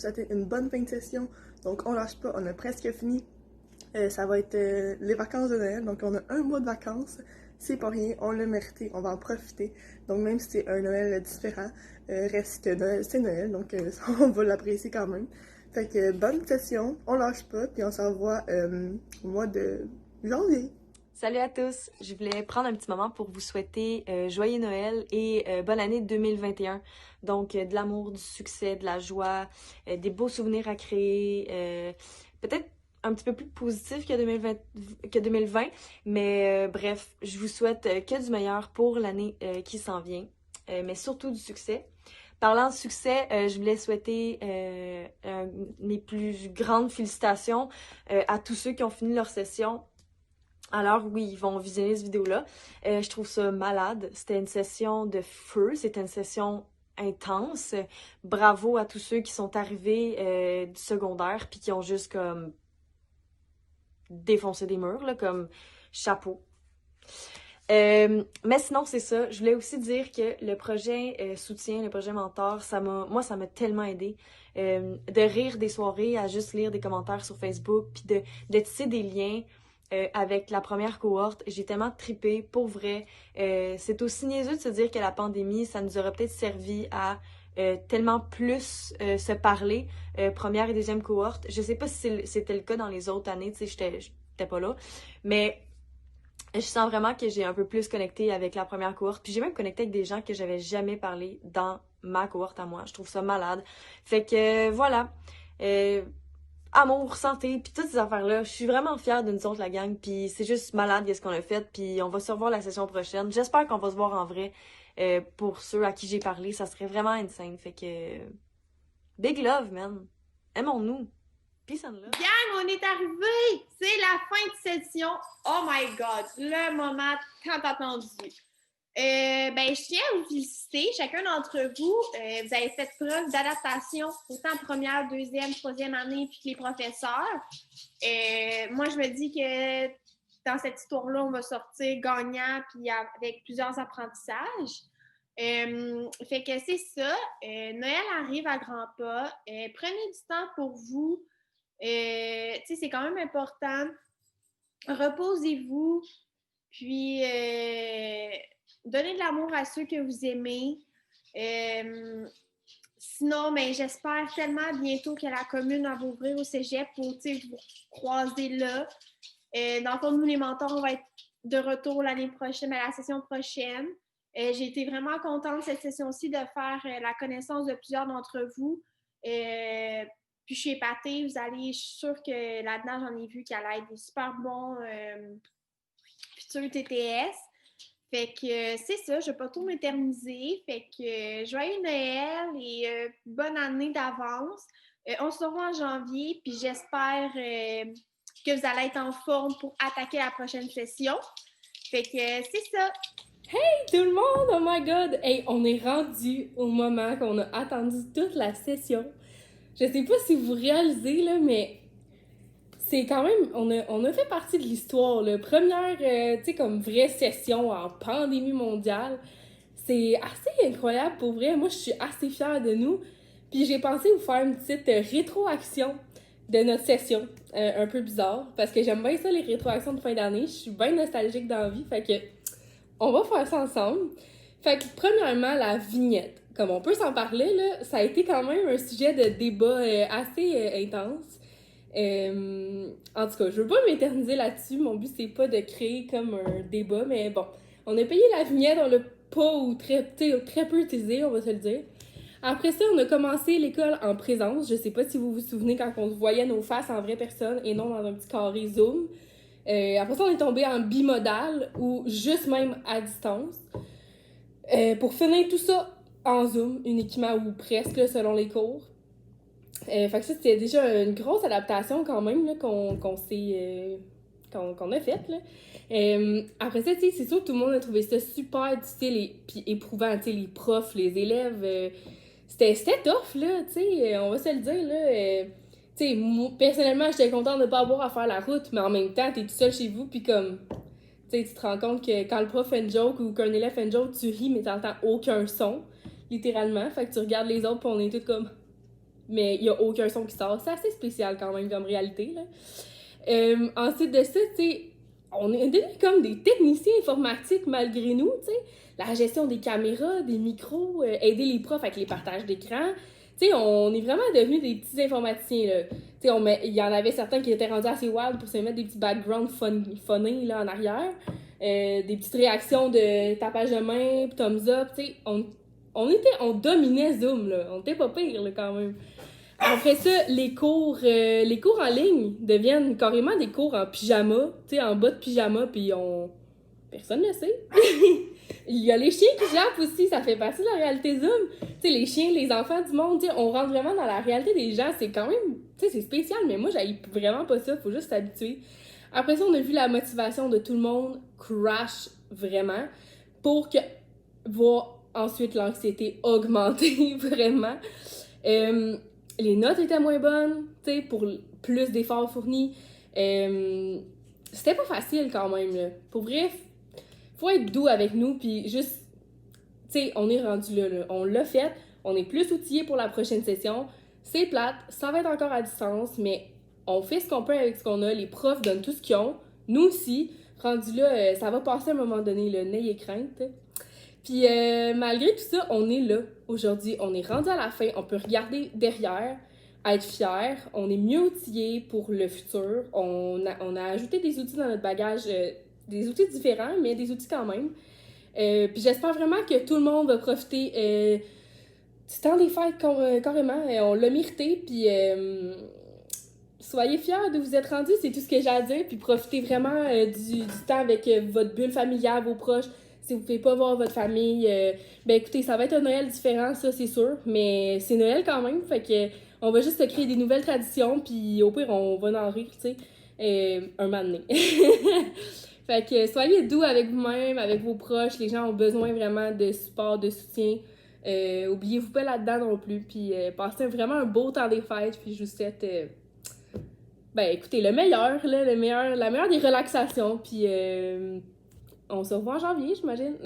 souhaiter une bonne fin de session. Donc, on lâche pas, on a presque fini. Ça va être les vacances de Noël, donc on a un mois de vacances. C'est pas rien, on l'a mérité, on va en profiter. Donc, même si c'est un Noël différent, reste que Noël, c'est Noël, donc on va l'apprécier quand même. Fait que bonne session, on lâche pas, puis on se revoit au mois de janvier. Salut à tous! Je voulais prendre un petit moment pour vous souhaiter joyeux Noël et bonne année 2021. Donc, de l'amour, du succès, de la joie, des beaux souvenirs à créer, peut-être un petit peu plus positif que 2020, mais bref, je vous souhaite que du meilleur pour l'année qui s'en vient, mais surtout du succès. Parlant de succès, je voulais souhaiter mes plus grandes félicitations à tous ceux qui ont fini leur session. Alors oui, ils vont visionner cette vidéo-là. Je trouve ça malade. C'était une session de feu, c'était une session intense. Bravo à tous ceux qui sont arrivés du secondaire puis qui ont juste comme défoncé des murs, là, comme chapeau. Mais sinon, c'est ça. Je voulais aussi dire que le projet soutien, le projet mentor, ça m'a tellement aidé. De rire des soirées à juste lire des commentaires sur Facebook puis de tisser des liens avec la première cohorte. J'ai tellement trippé, pour vrai. C'est aussi niaiseux de se dire que la pandémie, ça nous aurait peut-être servi à tellement plus se parler, première et deuxième cohorte. Je sais pas si c'était le cas dans les autres années, tu sais, j'étais pas là, mais je sens vraiment que j'ai un peu plus connecté avec la première cohorte, puis j'ai même connecté avec des gens que j'avais jamais parlé dans ma cohorte à moi. Je trouve ça malade. Fait que voilà. Amour, santé, puis toutes ces affaires-là. Je suis vraiment fière de nous autres, la gang, puis c'est juste malade qu'est-ce qu'on a fait, puis on va se revoir la session prochaine. J'espère qu'on va se voir en vrai. Pour ceux à qui j'ai parlé, ça serait vraiment insane. Fait que... Big love, man. Aimons-nous. Peace and love. Gang, on est arrivé! C'est la fin de session. Oh my God! Le moment tant attendu. Je tiens à vous féliciter, chacun d'entre vous. Vous avez fait preuve d'adaptation, autant première, deuxième, troisième année, puis que les professeurs. Moi, je me dis que dans cette histoire-là, on va sortir gagnant, puis avec plusieurs apprentissages. Fait que c'est ça. Noël arrive à grands pas. Prenez du temps pour vous. C'est quand même important. Reposez-vous. Puis, donnez de l'amour à ceux que vous aimez. Sinon, j'espère tellement bientôt que la commune va ouvrir au cégep pour vous croiser là. Dans le fond, nous, les mentors, on va être de retour l'année prochaine, à la session prochaine. J'ai été vraiment contente cette session-ci de faire la connaissance de plusieurs d'entre vous. Puis je suis épatée. Je suis sûre que là-dedans, j'en ai vu qu'elle allait être des super bons futurs TTS. Fait que c'est ça, je ne vais pas tout m'éterniser. Fait que joyeux Noël et bonne année d'avance. On se revoit en janvier, puis j'espère que vous allez être en forme pour attaquer la prochaine session. Fait que c'est ça. Hey tout le monde! Oh my god! Hey, on est rendu au moment qu'on a attendu toute la session. Je sais pas si vous réalisez, là, mais c'est quand même... On a fait partie de l'histoire, là. Première, tu sais, comme vraie session en pandémie mondiale. C'est assez incroyable, pour vrai. Moi, je suis assez fière de nous. Puis j'ai pensé vous faire une petite rétroaction de notre session. Un peu bizarre, parce que j'aime bien ça, les rétroactions de fin d'année. Je suis bien nostalgique dans la vie, fait que on va faire ça ensemble. Fait que, premièrement, la vignette. Comme on peut s'en parler, là, ça a été quand même un sujet de débat assez intense. En tout cas, je veux pas m'éterniser là-dessus. Mon but, c'est pas de créer comme un débat, mais bon. On a payé la vignette, on l'a pas ou très peu utilisé, on va se le dire. Après ça, on a commencé l'école en présence. Je sais pas si vous vous souvenez quand on voyait nos faces en vraie personne et non dans un petit carré Zoom. Après ça, on est tombé en bimodal ou juste même à distance. Pour finir tout ça en Zoom, uniquement ou presque là, selon les cours. Fait que ça, c'était déjà une grosse adaptation quand même là, qu'on a faite. Après ça, c'est sûr que tout le monde a trouvé ça super difficile puis éprouvant. Les profs, les élèves, c'était tough, là, on va se le dire, là. Moi, personnellement, j'étais contente de ne pas avoir à faire la route, mais en même temps, t'es tout seul chez vous, puis comme, tu te rends compte que quand le prof fait une joke ou qu'un élève fait une joke, tu ris, mais t'entends aucun son, littéralement. Fait que tu regardes les autres, puis on est tous comme, mais il n'y a aucun son qui sort. C'est assez spécial quand même comme réalité, là. Ensuite de ça, tu sais, on est devenus comme des techniciens informatiques malgré nous, tu sais. La gestion des caméras, des micros, aider les profs avec les partages d'écran. Tu sais, on est vraiment devenus des petits informaticiens, là. Tu sais, il y en avait certains qui étaient rendus assez wild pour se mettre des petits backgrounds funny, là, en arrière. Des petites réactions de tapage de main, thumbs up, tu sais. On dominait Zoom, là. On était pas pire, là, quand même. Après ça, les cours en ligne deviennent carrément des cours en pyjama, tu sais, en bas de pyjama, puis personne ne sait. Il y a les chiens qui jappent aussi, ça fait partie de la réalité Zoom. Tu sais, les chiens, les enfants du monde, tu sais, on rentre vraiment dans la réalité des gens. C'est quand même, tu sais, c'est spécial, mais moi, j'haïs vraiment pas ça, faut juste s'habituer. Après ça, on a vu la motivation de tout le monde crash vraiment pour voir ensuite l'anxiété augmenter vraiment. Les notes étaient moins bonnes, tu sais, pour plus d'efforts fournis. C'était pas facile quand même, là. Pour vrai, faut être doux avec nous, puis juste, tu sais, on est rendu là. On l'a fait, on est plus outillés pour la prochaine session. C'est plate, ça va être encore à distance, mais on fait ce qu'on peut avec ce qu'on a. Les profs donnent tout ce qu'ils ont. Nous aussi, rendu là, ça va passer à un moment donné, là, n'ayez crainte. Puis malgré tout ça, on est là aujourd'hui. On est rendu à la fin. On peut regarder derrière, être fier. On est mieux outillé pour le futur. On a ajouté des outils dans notre bagage, des outils différents, mais des outils quand même. Puis j'espère vraiment que tout le monde va profiter du temps des fêtes carrément. On l'a mérité. Puis soyez fiers de vous être rendus. C'est tout ce que j'ai à dire. Puis profitez vraiment du temps avec votre bulle familiale, vos proches. Si vous ne pouvez pas voir votre famille, ben écoutez, ça va être un Noël différent, ça c'est sûr, mais c'est Noël quand même, fait que on va juste se créer des nouvelles traditions, puis au pire, on va en rire, tu sais, un moment donné. Fait que soyez doux avec vous-même, avec vos proches, les gens ont besoin vraiment de support, de soutien. Oubliez-vous pas là-dedans non plus, puis passez vraiment un beau temps des fêtes, puis je vous souhaite, ben écoutez, le meilleur, là, la meilleure des relaxations, puis... on se revoit en janvier, j'imagine.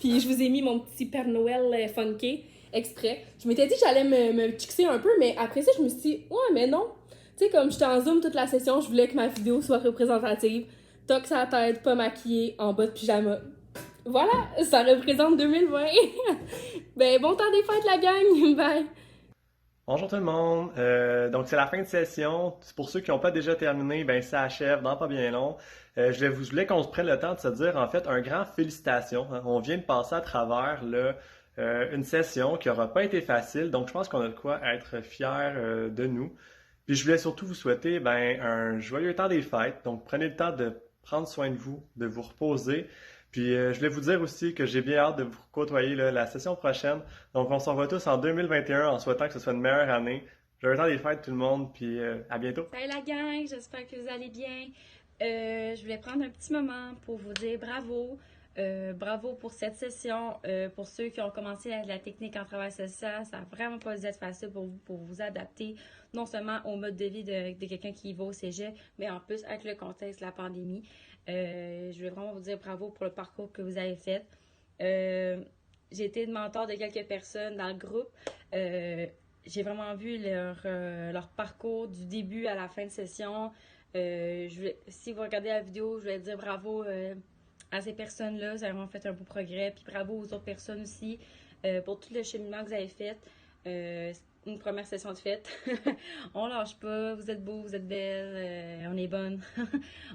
Puis je vous ai mis mon petit Père Noël funky exprès. Je m'étais dit que j'allais me fixer un peu, mais après ça, je me suis dit, ouais, mais non. Tu sais, comme j'étais en Zoom toute la session, je voulais que ma vidéo soit représentative. Toc sur la tête, pas maquillée, en bas de pyjama. Voilà, ça représente 2020. Ben, bon temps des fêtes, la gang. Bye. Bonjour tout le monde. Donc c'est la fin de session. Pour ceux qui n'ont pas déjà terminé, ben ça achève dans pas bien long. Je voulais qu'on se prenne le temps de se dire en fait un grand félicitations. Hein. On vient de passer à travers là, une session qui n'aura pas été facile. Donc je pense qu'on a de quoi être fiers de nous. Puis je voulais surtout vous souhaiter ben, un joyeux temps des fêtes. Donc prenez le temps de prendre soin de vous reposer. Puis je voulais vous dire aussi que j'ai bien hâte de vous côtoyer là, la session prochaine. Donc on se revoit tous en 2021 en souhaitant que ce soit une meilleure année. Joyeux temps des fêtes tout le monde, puis à bientôt. Salut la gang, j'espère que vous allez bien. Je voulais prendre un petit moment pour vous dire bravo. Bravo pour cette session. Pour ceux qui ont commencé la technique en travail social, ça n'a vraiment pas dû être facile pour vous adapter, non seulement au mode de vie de quelqu'un qui va au cégep, mais en plus avec le contexte de la pandémie. Je voulais vraiment vous dire bravo pour le parcours que vous avez fait. J'ai été le mentor de quelques personnes dans le groupe. J'ai vraiment vu leur parcours du début à la fin de session. Si vous regardez la vidéo, je voulais dire bravo à ces personnes-là. Vous avez vraiment fait un beau progrès. Puis bravo aux autres personnes aussi pour tout le cheminement que vous avez fait. Une première session de fête. On lâche pas. Vous êtes beaux, vous êtes belles. On est bonnes.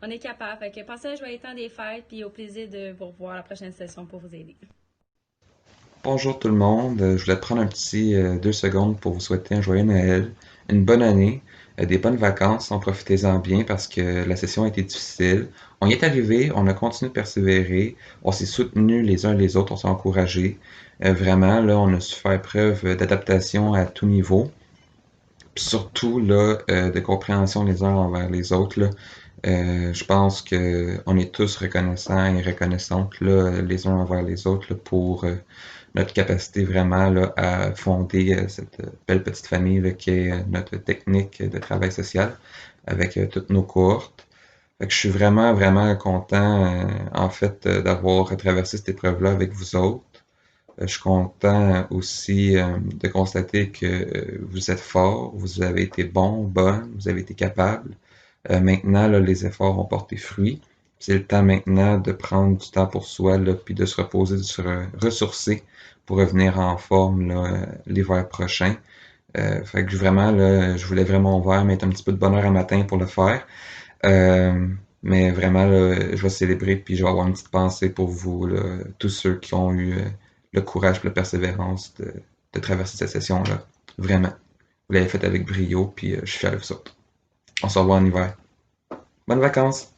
On est capable. Fait que passez un joyeux temps des fêtes. Puis au plaisir de vous revoir à la prochaine session pour vous aider. Bonjour tout le monde, je voulais prendre un petit 2 secondes pour vous souhaiter un joyeux Noël, une bonne année, des bonnes vacances, en profitez-en bien parce que la session a été difficile. On y est arrivé, on a continué de persévérer, on s'est soutenus les uns les autres, on s'est encouragés. Vraiment, là, on a su faire preuve d'adaptation à tout niveau, puis surtout là, de compréhension les uns envers les autres. Là. Je pense que on est tous reconnaissants et reconnaissantes là, les uns envers les autres là, pour notre capacité vraiment là, à fonder cette belle petite famille là, qui est notre technique de travail social avec toutes nos cohortes. Fait que je suis vraiment, vraiment content en fait d'avoir traversé cette épreuve-là avec vous autres. Je suis content aussi de constater que vous êtes forts, vous avez été bons, bonnes, vous avez été capables. Maintenant, là, les efforts ont porté fruit. C'est le temps maintenant de prendre du temps pour soi, là, puis de se reposer, de se ressourcer pour revenir en forme là, l'hiver prochain. Fait que vraiment, là, je voulais vraiment ouvert, mettre un petit peu de bonheur à matin pour le faire. Euh, mais vraiment, là, je vais célébrer, puis je vais avoir une petite pensée pour vous, là, tous ceux qui ont eu le courage et la persévérance de traverser cette session-là. Vraiment. Vous l'avez fait avec brio, puis je suis fier de vous autres. On se revoit en hiver. Bonnes vacances!